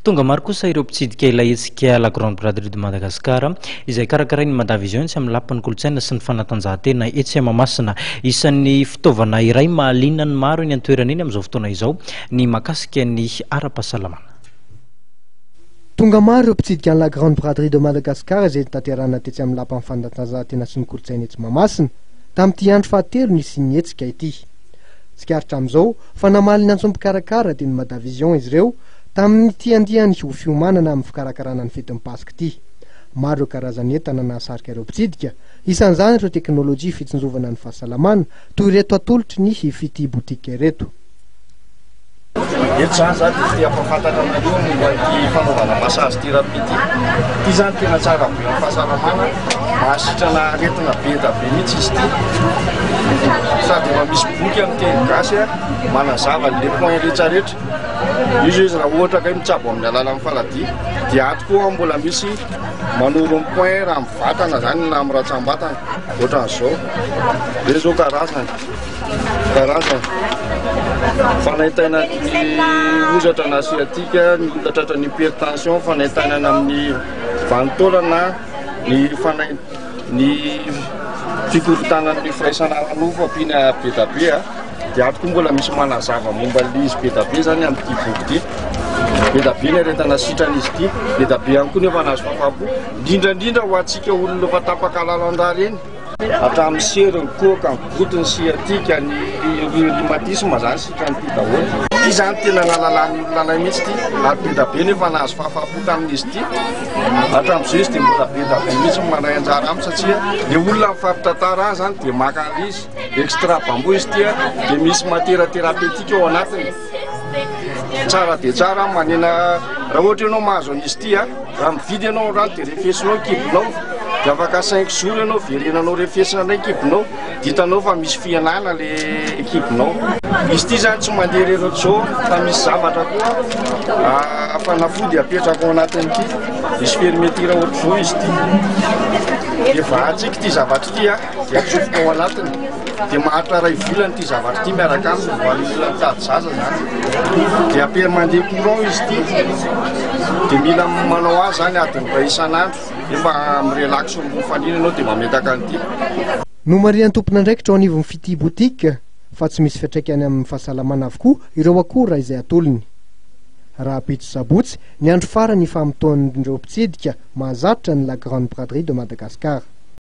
tonga maro kosa ireo mpitsidika ilaitsika la grande braderie de Madagascar izay karakarainy Madavision sy amin'ny lapan'ny kolotsaina sy ny fanatanjahantena etsy Mahamasina. Isan'ny fitaovana iray mahaliana ny maro eny an-toerana eny amin'izao fotoana izao ny mahakasika ny ara-pahasalamana. Tonga maro ireo mpitsidika la grande braderie de Madagascar izay tanterahana tetsy amin'ny lapan'ny fanatanjahantena sy ny kolotsaina etsy Mahamasina tamin'ity andro fahatelo nisy ny hetsika ity. Sikaritra amin'izao fa namaly ny antso mpikarakara teny Madavision izy ireo tamin'ny tiandihany ho fiomanana amin'ny fikarakarana ny fetin'ny Pasika ity. Maro ireo karazany entana nahasarika ireo mpitsidika, isan'izany ireo teknôlôjia fitsinjovana ny fahasalamana toy ireto atolotry ny Fity Boutique ireto. Eto zany zany dia ampafantatra aminareo momba ity fanaovana massage thérapie ity. Ity zany tena tsara be amin'ny fahasalamana, mahasitrana aretina be da be mihitsy izy ity. Sady efa misy boky amin'ny teny gasy manazava le point rehetrarehetra. Izy raha ohatra ka mitsabo amin'ny alalan'ny faladia dia ato koa mbola misy manoro ny point raha amin'ny vatana zany na amin'ny ratsambatana ohatran'izao. Dia zao karazany fanaitaina ny hozatra na asiatika, ny hotatra ny hypertension, fanaitaina amin'ny vanitaolana, ny fikorontanana ny firaisana nofo ampiana be da be dia ato koa mbola misy manazava momba l'izy be da be zany amin'ity boky ity. Be da be ny aretina sitran'izy ity, be da be ihany koa nefa nahazo fahafapo, indrindrandrindra ho antsika olona efa tapaka lalandra reny. Hatramin'ny sery, ny koka, ny goty, ny siatika, ny rhumatisme zany sitranyity daholo. Ity zany tena lalay mihitsy ity, ary be da be nefa nahazo fahafapo tamin'izy ity. Hatramin'izao izy dia mbola be da be mihitsy mandray anjara aminy satria ny olona mifampitantara azy zany dia maka izy extra bambo izy ity dia misy matiera thérapeutique ao anatiny. Tsara dia tsara manena raha ohatra ianao mahazo an'izy ity raha mividy ianao rano dia refesinao ekipinao dia afaka 5 jours ianao verenanao refesina ny ekipinao ditanao fa misy fianana le ekipinao. Izy ity zany tsy mandeha rehetra zao fa misy zavatra koa fanafody apetraka ao anatin'ity, misy fermeture ohatr'izao izy ity. Efa atsika ity zavatra ity dia atsofoka ao anatiny dia maharitra ray volana ity zavatra ity miaraka aminy voan'olona mitady zaza zany. Dia apera mandeha courant izy ity dia mila manao azy zany adiny iray isan'andro efa mirelax mifaniana ianao dia mametaka an'ity. Nomarian'ny tompon'andraikitra ao anivon'ny Fity Boutique fa tsy misy fiantraikany amin'ny fahasalamana avokoa ireo akora izay atolony. Raha Pitso Sabotsy ny andro farany famotoan'ireo mpitsidika mahazatra ny la grande braderie de Madagascar.